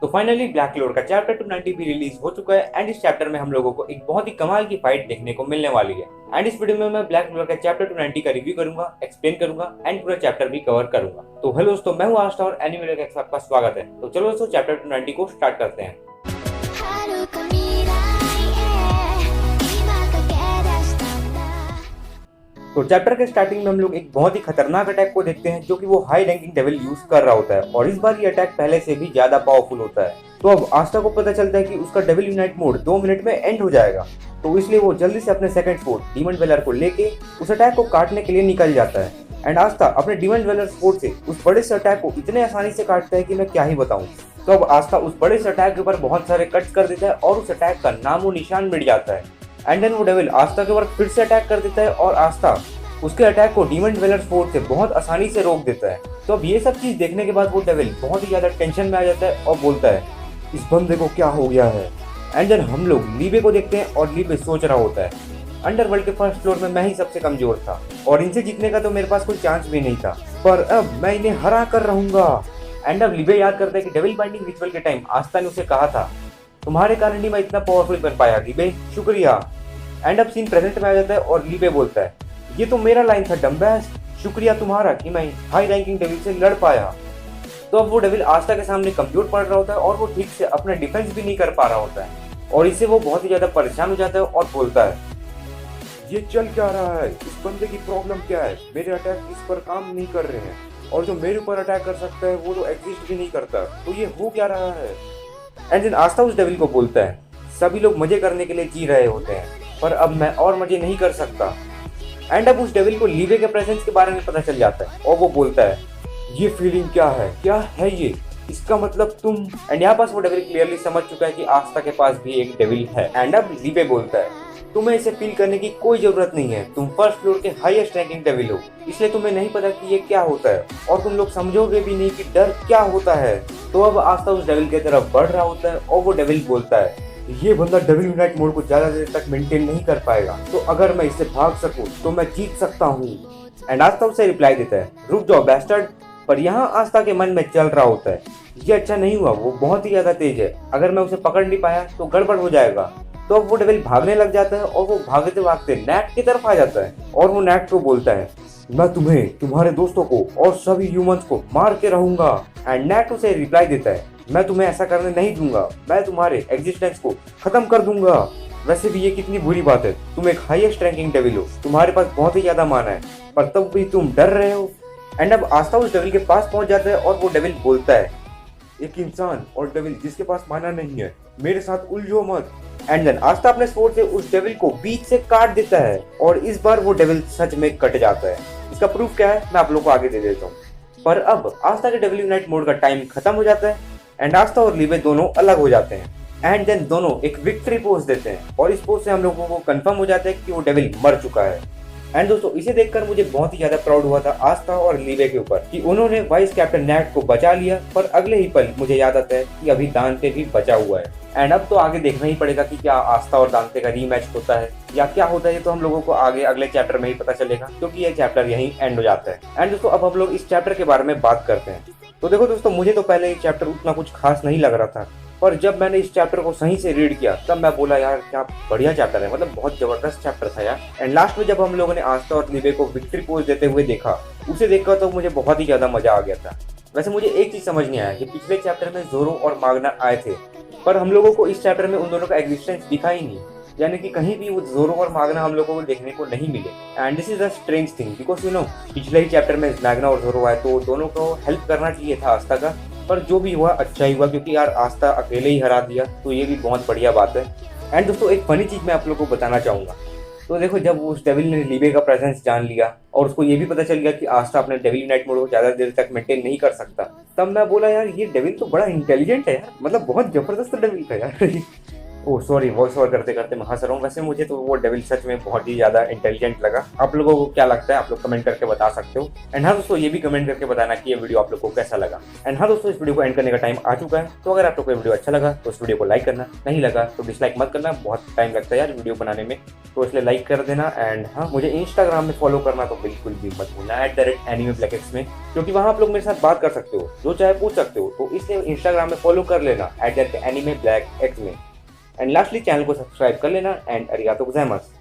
तो finally black क्लोर का chapter 290 भी रिलीज हो चुका है एंड इस चैप्टर में हम लोगों को एक बहुत ही कमाल की फाइट देखने को मिलने वाली है। एंड इस वीडियो में मैं ब्लैक क्लोर का चैप्टर 290 का रिव्यू करूंगा, एक्सप्लेन करूंगा एंड पूरा चैप्टर भी कवर करूंगा। तो हेलो दोस्तों, मैं हूं आस्था और एनिमे का आपका स्वागत है। तो चलो दोस्तों चैप्टर 290 को स्टार्ट करते हैं। तो चैप्टर के स्टार्टिंग में हम लोग एक बहुत ही खतरनाक अटैक को देखते हैं जो कि वो हाई रैंकिंग डेविल यूज कर रहा होता है और इस बार ये अटैक पहले से भी ज्यादा पावरफुल होता है। तो अब आस्था को पता चलता है कि उसका डेविल यूनाइट मोड 2 मिनट में एंड हो जाएगा, तो इसलिए वो जल्दी से अपने सेकंड फोर्ट डीमन ड्वेलर को लेके उस अटैक को काटने के लिए निकल जाता है। एंड आस्था अपने डीमन ड्वेलर फोर्ट से उस बड़े से अटैक को इतने आसानी से काटता है कि मैं क्या ही बताऊं। तो अब आस्था उस बड़े से अटैक के ऊपर बहुत सारे कट्स कर देता है और उस अटैक का नामो निशान मिट जाता है। एंड देन वो डेविल आस्था के ऊपर फिर से अटैक कर देता है और आस्था उसके अटैक को डीमन ड्वेलर फोर्ट से बहुत आसानी से रोक देता है। तो अब ये सब चीज देखने के बाद वो डेविल बहुत ही ज्यादा टेंशन में आ जाता है और बोलता है इस बंदे को क्या हो गया है। एंड देन हम लोग लीबे को देखते हैं और लीबे सोच रहा होता है अंडरवर्ल्ड के फर्स्ट फ्लोर में मैं ही सबसे कमजोर था और इनसे जीतने का तो मेरे पास कोई चांस भी नहीं था, पर अब मैं इन्हें हरा कर रहूंगा। एंड अब लीबे याद करता है कि डेविल बाइंडिंग रिचुअल के टाइम आस्था ने उसे कहा था तुम्हारे कारण ही मैं इतना पावरफुल बन पाया लीबे, शुक्रिया। एंड अब सीन प्रेजेंट में आ जाता है और लीबे बोलता है ये तो मेरा लाइन था डम्बैस, शुक्रिया तुम्हारा कि मैं हाई रैंकिंग डेविल से लड़ पाया। तो अब वो डेविल आस्था के सामने कमजोर पड़ रहा होता है और वो ठीक से अपना डिफेंस भी नहीं कर पा रहा होता है और इससे वो बहुत ही ज्यादा परेशान हो जाता है और बोलता है ये चल क्या रहा है, इस बंदे की प्रॉब्लम क्या है, मेरे अटैक इस पर काम नहीं कर रहे हैं और जो मेरे ऊपर अटैक कर सकता है वो तो एग्जिस्ट भी नहीं करता, तो ये हो क्या रहा है। एंड देन आस्था उस डेविल को बोलता है सभी लोग मजे करने के लिए जी रहे होते हैं पर अब मैं और मजे नहीं कर सकता। एंड अब उस डेविल को लीबे के प्रेजेंस के बारे में पता चल जाता है और वो बोलता है ये फीलिंग क्या है ये, इसका मतलब तुम। एंड यहाँ पास वो डेविल क्लियरली समझ चुका है कि आस्था के पास भी एक डेविल है। एंड अब लीबे बोलता है तुम्हें इसे फील करने की कोई जरूरत नहीं है, तुम फर्स्ट फ्लोर के हाईएस्ट रैंकिंग डेविल हो, इसलिए तुम्हें नहीं पता कि ये क्या होता है और तुम लोग समझोगे भी नहीं कि डर क्या होता है। तो अब आस्था उस डेविल की तरफ बढ़ रहा होता है और वो डेविल बोलता है ये बंदा डेविल यूनाइट मोड को ज्यादा देर तक मेंटेन नहीं कर पाएगा, तो अगर मैं इससे भाग सकूं तो मैं जीत सकता हूँ। एंड आस्था उसे रिप्लाई देता है रुक जाओ बैस्टर्ड। पर यहाँ आस्था के मन में चल रहा होता है ये अच्छा नहीं हुआ, वो बहुत ही ज्यादा तेज है, अगर मैं उसे पकड़ नहीं पाया तो गड़बड़ हो जाएगा। तो अब वो डेविल भागने लग जाता है और वो भागते भागते नैट की तरफ आ जाता है और वो नैट को बोलता है मैं तुम्हें, तुम्हारे दोस्तों को और सभी ह्यूमंस को मार के रहूंगा। एंड नैट उसे रिप्लाई देता है मैं तुम्हें ऐसा करने नहीं दूंगा, मैं तुम्हारे एग्जिस्टेंस को खत्म कर दूंगा। वैसे भी ये कितनी बुरी बात है, तुम एक हाईएस्ट रैंकिंग डेविल हो, तुम्हारे पास बहुत ही ज्यादा माना है, पर तब भी तुम डर रहे हो। एंड अब आस्था उस डेविल के पास पहुंच जाता है और वो डेविल बोलता है एक इंसान और डेविल जिसके पास माना नहीं है, मेरे साथ उलझो मत। एंड देन आस्था अपने स्वॉर्ड से उस डेविल को बीच से काट देता है और इस बार वो डेविल सच में कट जाता है। इसका प्रूफ क्या है मैं आप लोगों को आगे दे देता हूँ। पर अब आस्था के डेविल यूनाइट मोड का टाइम खत्म हो जाता है एंड आस्था और लीबे दोनों अलग हो जाते हैं। एंड देन दोनों एक विक्ट्री पोज देते हैं और इस पोज से हम लोगों को कंफर्म हो जाता है कि वो डेविल मर चुका है। एंड दोस्तों इसे देखकर मुझे बहुत ही ज्यादा प्राउड हुआ था आस्था और लीबे के ऊपर कि उन्होंने वाइस कैप्टन नैट को बचा लिया, पर अगले ही पल मुझे याद आता है कि अभी दांते भी बचा हुआ है। एंड अब तो आगे देखना ही पड़ेगा कि क्या आस्था और दांते का रीमैच होता है या क्या होता है, तो हम लोगों को आगे अगले चैप्टर में ही पता चलेगा क्योंकि ये चैप्टर यहीं एंड हो जाता है। एंड दोस्तों अब हम लोग इस चैप्टर के बारे में बात करते हैं। तो देखो दोस्तों मुझे तो पहले ये चैप्टर उतना कुछ खास नहीं लग रहा था, पर जब मैंने इस चैप्टर को सही से रीड किया तब मैं बोला यार क्या बढ़िया चैप्टर है, मतलब बहुत जबरदस्त चैप्टर था यार। एंड लास्ट में जब हम लोगों ने आस्था और लीबे को विक्ट्री पोज देते हुए देखा, उसे देखकर तो मुझे बहुत ही ज्यादा मजा आ गया था। वैसे मुझे एक चीज समझ नहीं आया कि पिछले चैप्टर में जोरो और मागना आए थे पर हम लोगों को इस चैप्टर में उन दोनों का एग्जिस्टेंस दिखा ही नहीं, यानी कि कहीं भी वो जोरो और मागना हम लोगों को देखने को नहीं मिले। And this is a strange thing because you know पिछले ही चैप्टर में मैगना और जोरो आए तो दोनों को हेल्प करना चाहिए था आस्था का, पर जो भी हुआ अच्छा ही हुआ क्योंकि यार आस्था अकेले ही हरा दिया, तो ये भी बहुत बढ़िया बात है। एंड दोस्तों एक फनी चीज मैं आप लोगों को बताना चाहूंगा। तो देखो जब उस डेविल ने लीबे का प्रेजेंस जान लिया और उसको ये भी पता चल गया कि आस्था अपने डेविल यूनाइट मोड को ज्यादा देर तक मेंटेन नहीं कर सकता, तब मैं बोला यार ये डेविल तो बड़ा इंटेलिजेंट है यार, मतलब बहुत जबरदस्त डेविल था यार। ओह सॉरी, वॉइस ओवर करते करते मैं हंस रहा हूँ। वैसे मुझे तो वो डेविल सच में बहुत ही ज्यादा इंटेलिजेंट लगा। आप लोगों को क्या लगता है, आप लोग कमेंट करके बता सकते हो। एंड हाँ दोस्तों, ये भी कमेंट करके बताना कि ये वीडियो आप लोग को कैसा लगा। एंड हाँ दोस्तों, इस वीडियो को एंड करने का टाइम आ चुका है। तो अगर आप लोग को वीडियो अच्छा लगा तो इस वीडियो को लाइक करना, नहीं लगा तो डिसलाइक मत करना, बहुत टाइम लगता है यार वीडियो बनाने में, तो इसलिए लाइक कर देना। एंड हाँ, मुझे इंस्टाग्राम में फॉलो करना तो बिल्कुल भी मत भूलना, @animeblackex में, क्योंकि वहाँ आप लोग मेरे साथ बात कर सकते हो, जो चाहे पूछ सकते हो। तो इसलिए इंस्टाग्राम में फॉलो कर लेना @animeblackex में। एंड लास्टली चैनल को सब्सक्राइब कर लेना। एंड अरिगातो गोजाइमासु।